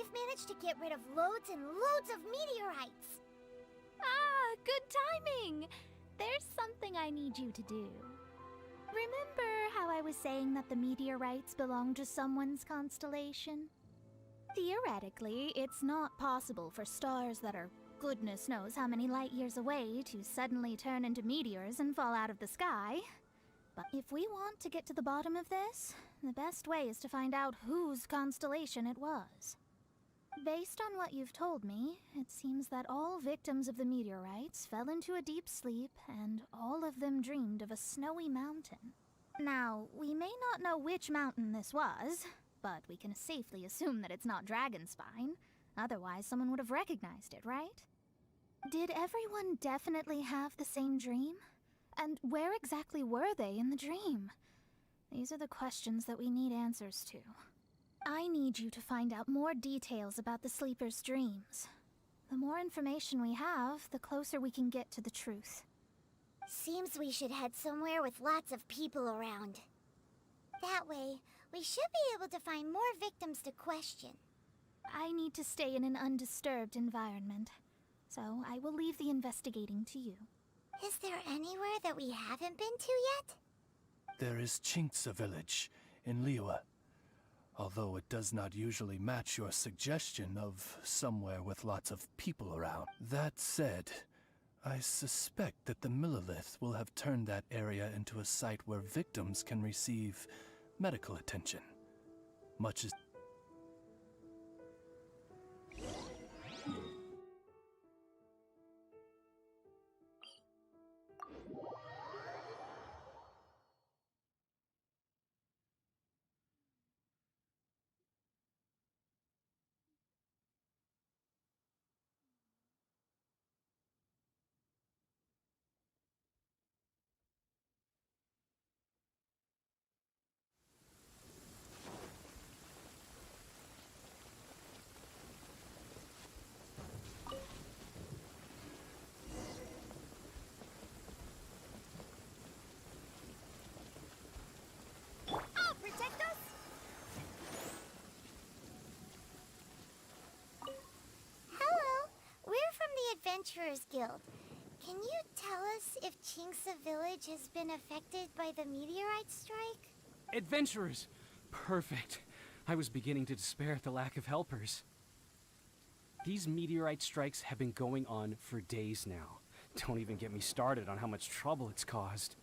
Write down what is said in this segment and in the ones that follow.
we've managed to get rid of loads and loads of meteorites. Ah, good timing! There's something I need you to do. Remember how I was saying that the meteorites belong to someone's constellation? Theoretically, it's not possible for stars that are goodness knows how many light years away to suddenly turn into meteors and fall out of the sky. But if we want to get to the bottom of this, the best way is to find out whose constellation it was. Based on what you've told me, it seems that all victims of the meteorites fell into a deep sleep, and all of them dreamed of a snowy mountain. Now, we may not know which mountain this was, but we can safely assume that it's not Dragonspine. Otherwise, someone would have recognized it, right? Did everyone definitely have the same dream? And where exactly were they in the dream? These are the questions that we need answers to. I need you to find out more details about the sleeper's dreams. The more information we have, the closer we can get to the truth. Seems we should head somewhere with lots of people around. That way, we should be able to find more victims to question. I need to stay in an undisturbed environment, so I will leave the investigating to you. Is there anywhere that we haven't been to yet? There is Chinksa village in Liyue, although it does not usually match your suggestion of somewhere with lots of people around. That said, I suspect that the Millilith will have turned that area into a site where victims can receive medical attention, much as... Protect us? Hello, we're from the Adventurers Guild. Can you tell us if Chinksa village has been affected by the meteorite strike? Adventurers! Perfect. I was beginning to despair at the lack of helpers. These meteorite strikes have been going on for days now. Don't even get me started on how much trouble it's caused.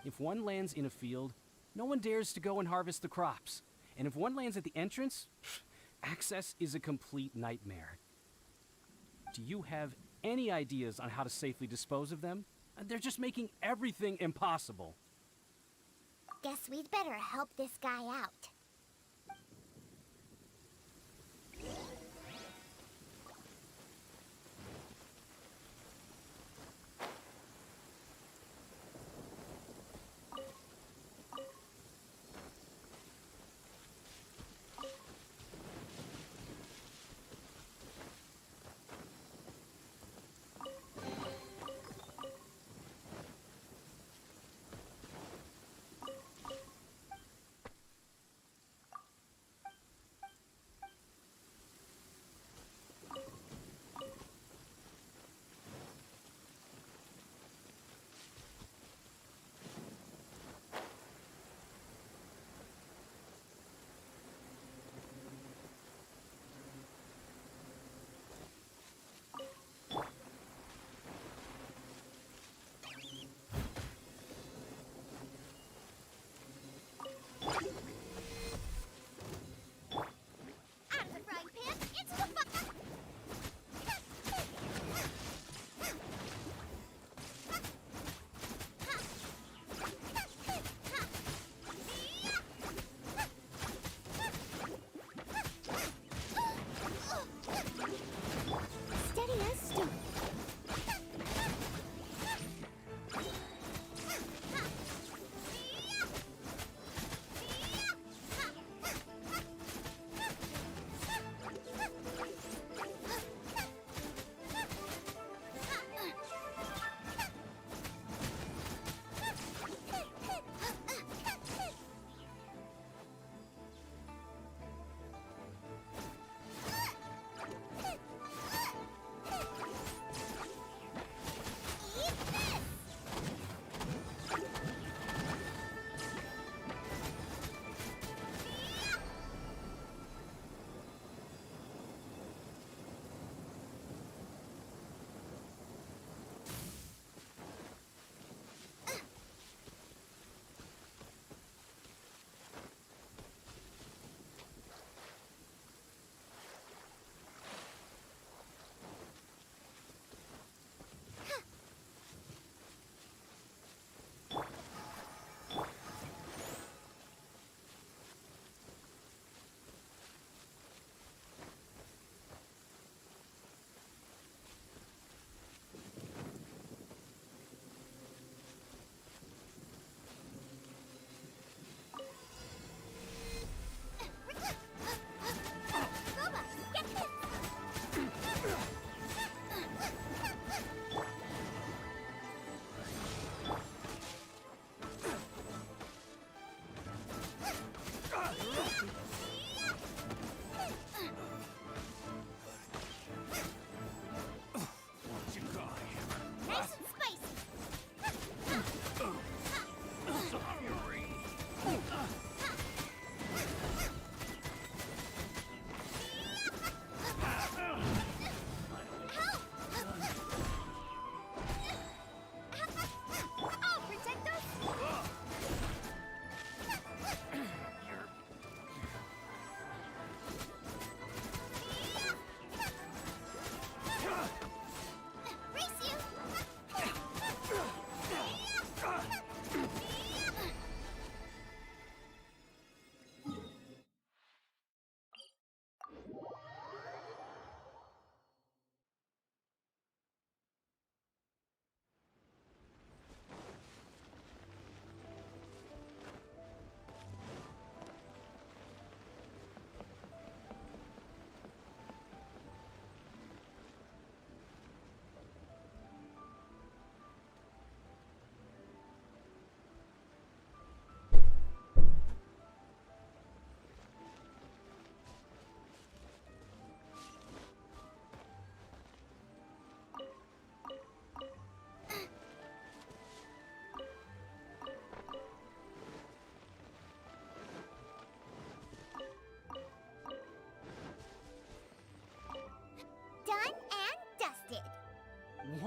If one lands in a field, no one dares to go and harvest the crops. And if one lands at the entrance, access is a complete nightmare. Do you have any ideas on how to safely dispose of them? They're just making everything impossible. Guess we'd better help this guy out.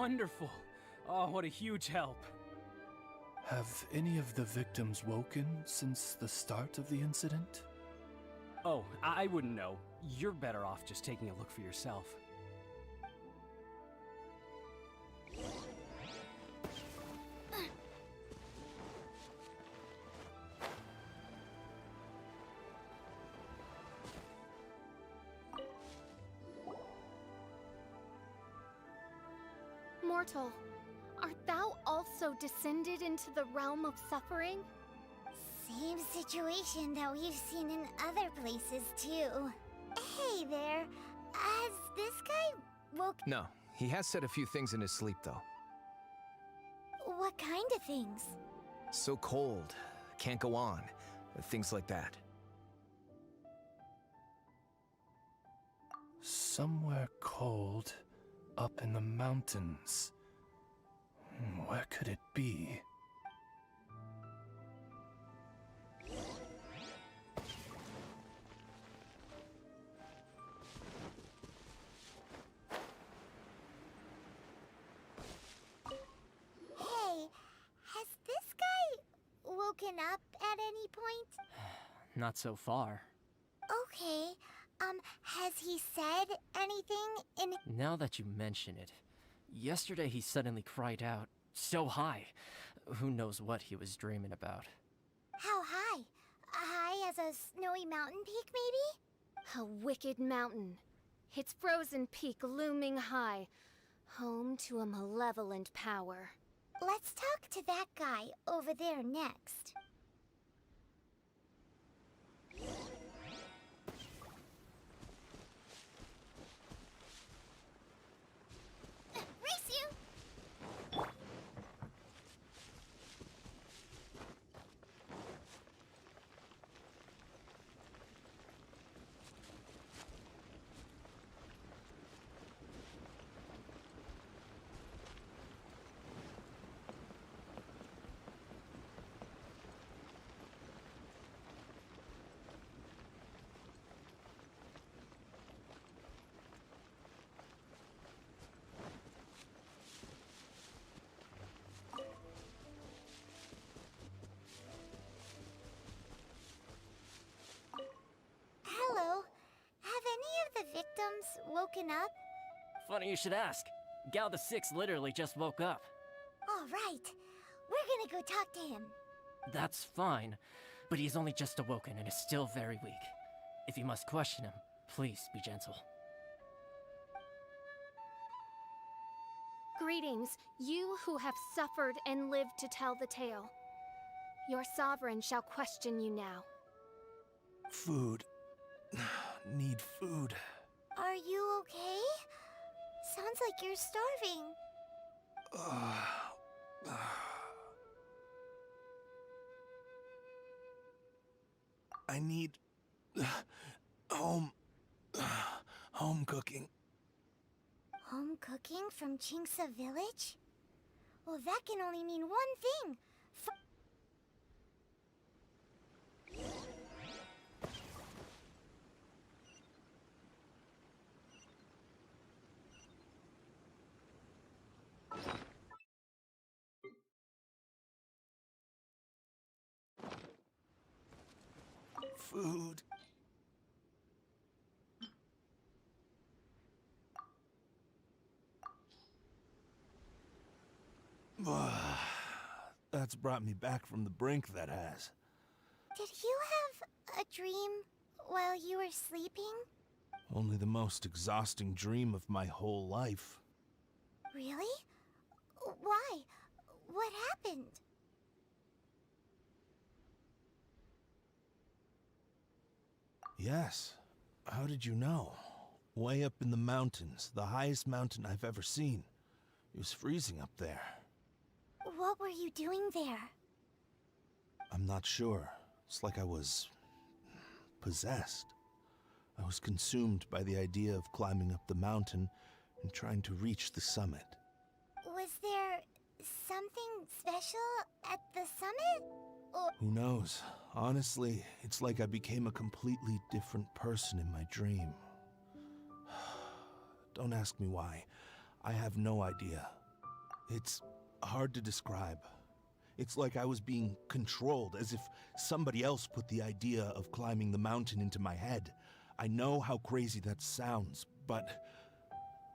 wonderful. Oh, what a huge help. Have any of the victims woken since the start of the incident? Oh, I wouldn't know. You're better off just taking a look for yourself. Mortal, art thou also descended into the realm of suffering? Same situation that we've seen in other places, too. Hey there, has this guy woke... No, he has said a few things in his sleep, though. What kind of things? So cold, can't go on, things like that. Somewhere cold, up in the mountains. Where could it be? Hey, has this guy woken up at any point? Not so far. Okay, has he said anything in... Now that you mention it, yesterday he suddenly cried out, so high. Who knows what he was dreaming about. How high? High as a snowy mountain peak, maybe? A wicked mountain. Its frozen peak looming high, home to a malevolent power. Let's talk to that guy over there next. Race you! Hello. Have any of the victims woken up? Funny you should ask. Gao the Sixth literally just woke up. All right. We're gonna go talk to him. That's fine, but he's only just awoken and is still very weak. If you must question him, please be gentle. Greetings, you who have suffered and lived to tell the tale. Your sovereign shall question you now. Food. Need food. Are you okay? Sounds like you're starving. I need home cooking. Home cooking from Chinxa village? Well, that can only mean one thing. Food. That's brought me back from the brink, that has. Did you have a dream while you were sleeping? Only the most exhausting dream of my whole life. Really? Why? What happened? Yes. How did you know? Way up in the mountains, the highest mountain I've ever seen. It was freezing up there. What were you doing there? I'm not sure. It's like I was possessed. I was consumed by the idea of climbing up the mountain and trying to reach the summit. Was there something special at the summit? Or... Who knows? Honestly, it's like I became a completely different person in my dream. Don't ask me why. I have no idea. It's hard to describe. It's like I was being controlled, as if somebody else put the idea of climbing the mountain into my head. I know how crazy that sounds, but...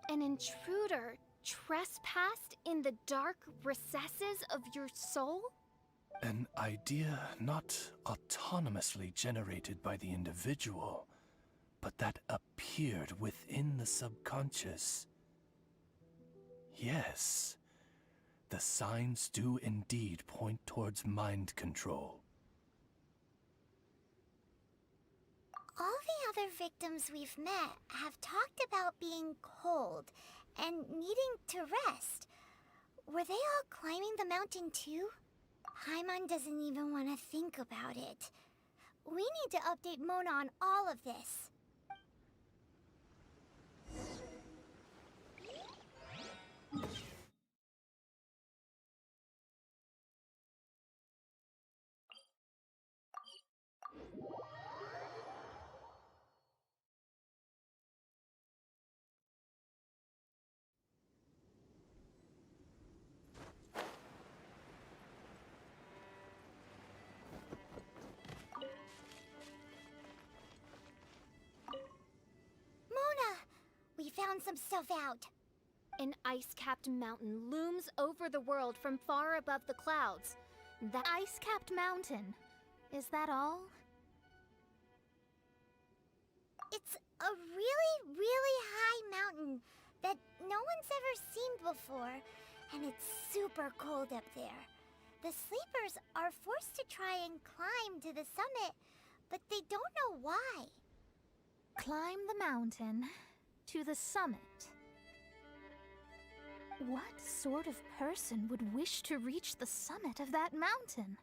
An intruder trespassed in the dark recesses of your soul? An idea not autonomously generated by the individual, but that appeared within the subconscious. Yes, the signs do indeed point towards mind control. All the other victims we've met have talked about being cold and needing to rest. Were they all climbing the mountain too? Paimon doesn't even want to think about it. We need to update Mona on all of this. Mona, we found some stuff out. An ice-capped mountain looms over the world from far above the clouds. That Ice-capped mountain. Is that all? It's a really, really high mountain that no one's ever seen before, and it's super cold up there. The sleepers are forced to try and climb to the summit, but they don't know why. Climb the mountain to the summit. What sort of person would wish to reach the summit of that mountain?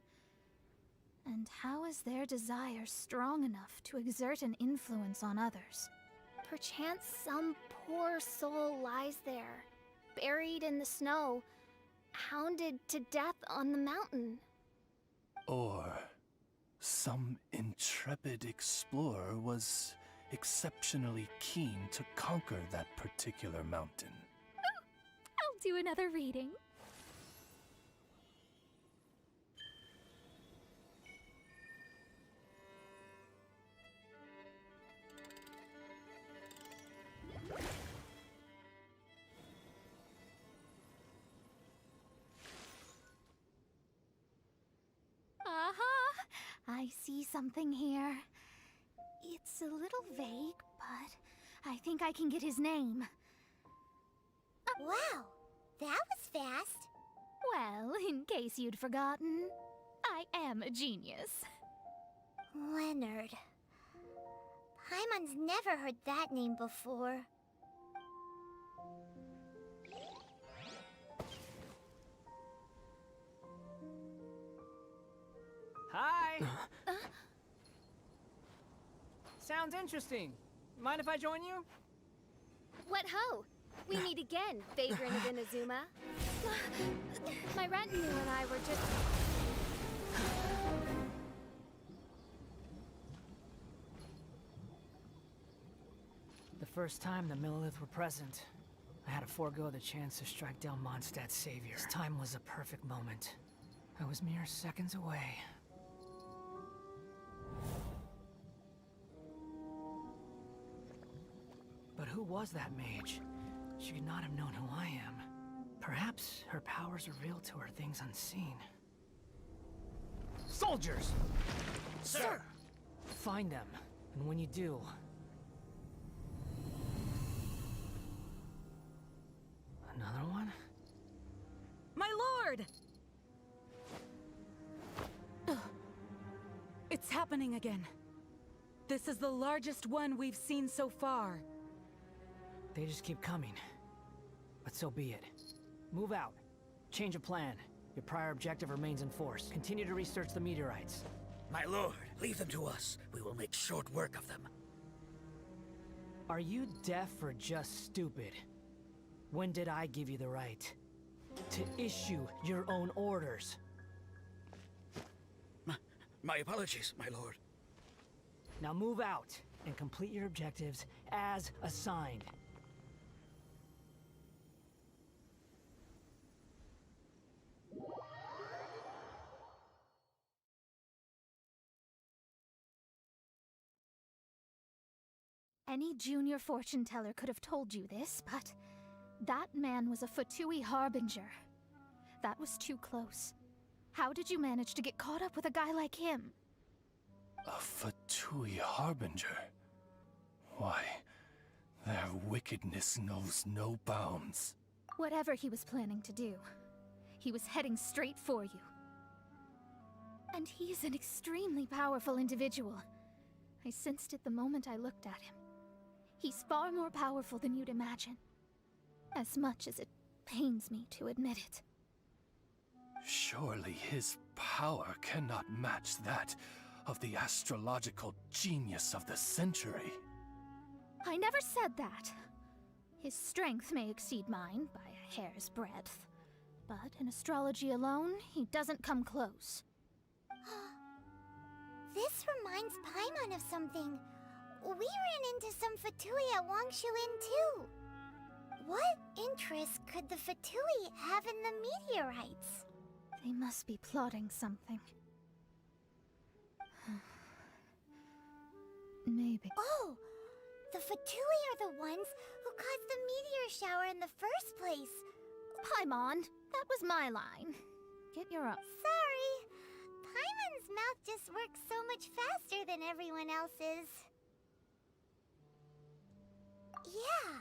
And how is their desire strong enough to exert an influence on others? perchance some poor soul lies there, buried in the snow, hounded to death on the mountain. Or some intrepid explorer was exceptionally keen to conquer that particular mountain. I'll do another reading. I see something here. It's a little vague, but I think I can get his name. Wow, that was fast. Well, in case you'd forgotten, I am a genius. Leonard. Paimon's never heard that name before. Hi! Sounds interesting. Mind if I join you? What ho! We meet again, Vagrant of Inazuma. My retinue and I were just... The first time the Millelith were present, I had to forego the chance to strike down Mondstadt's savior. This time was a perfect moment. I was mere seconds away. But who was that mage? She could not have known who I am. Perhaps her powers revealed to her things unseen. Soldiers! Sir! Find them, and when you do... Another one? My lord! Ugh. It's happening again. This is the largest one we've seen so far. They just keep coming. But so be it. Move out. Change of plan. Your prior objective remains in force. Continue to research the meteorites. My lord, leave them to us. We will make short work of them. Are you deaf or just stupid? When did I give you the right to issue your own orders? My apologies, my lord. Now move out and complete your objectives as assigned. Any junior fortune teller could have told you this, but that man was a Fatui harbinger. That was too close. How did you manage to get caught up with a guy like him? A Fatui harbinger? Why, their wickedness knows no bounds. Whatever he was planning to do, he was heading straight for you. And he's an extremely powerful individual. I sensed it the moment I looked at him. He's far more powerful than you'd imagine. As much as it pains me to admit it. Surely his power cannot match that of the astrological genius of the century. I never said that. His strength may exceed mine by a hair's breadth, but in astrology alone, he doesn't come close. This reminds Paimon of something. We ran into some Fatui at Wangshu Inn too. What interest could the Fatui have in the meteorites? They must be plotting something. Maybe. Oh! The Fatui are the ones who caused the meteor shower in the first place. Paimon, that was my line. Get your up. Sorry. Paimon's mouth just works so much faster than everyone else's. Yeah.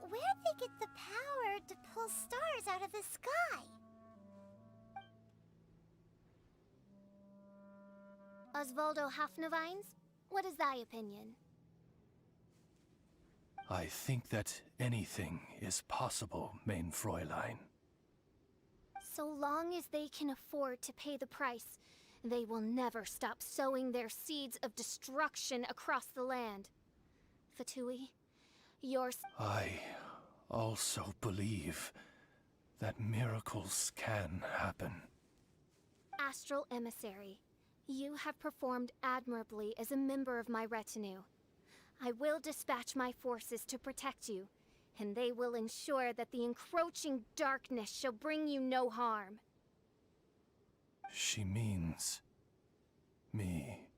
Where'd they get the power to pull stars out of the sky? Osvaldo Hafnavines, what is thy opinion? I think that anything is possible, main Fräulein. So long as they can afford to pay the price, they will never stop sowing their seeds of destruction across the land. Fatui, I also believe that miracles can happen. Astral Emissary, you have performed admirably as a member of my retinue. I will dispatch my forces to protect you, and they will ensure that the encroaching darkness shall bring you no harm. She means me.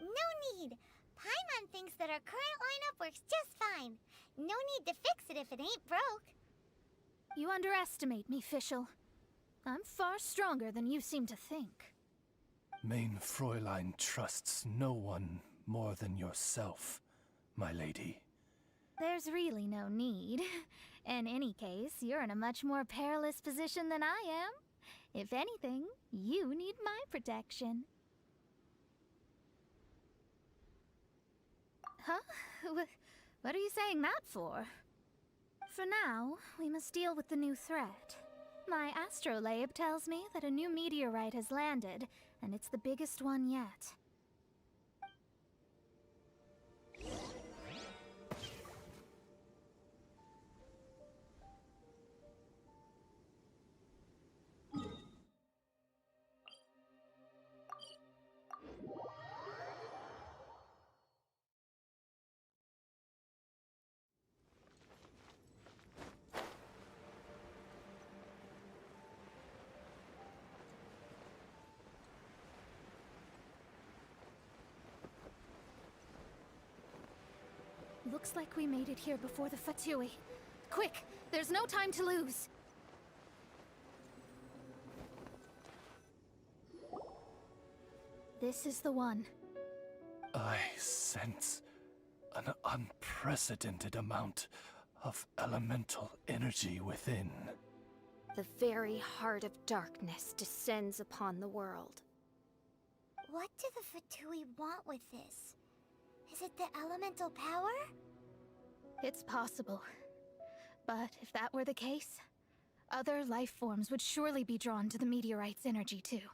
No need. Paimon thinks that our current lineup works just fine. No need to fix it if it ain't broke. You underestimate me, Fischl. I'm far stronger than you seem to think. Main Fräulein trusts no one more than yourself, my lady. There's really no need. In any case, you're in a much more perilous position than I am. If anything, you need my protection. Huh? What are you saying that for? For now, we must deal with the new threat. My astrolabe tells me that a new meteorite has landed, and it's the biggest one yet. Looks like we made it here before the Fatui. Quick! There's no time to lose! This is the one. I sense an unprecedented amount of elemental energy within. The very heart of darkness descends upon the world. What do the Fatui want with this? Is it the elemental power? It's possible. But if that were the case, other life forms would surely be drawn to the meteorite's energy too.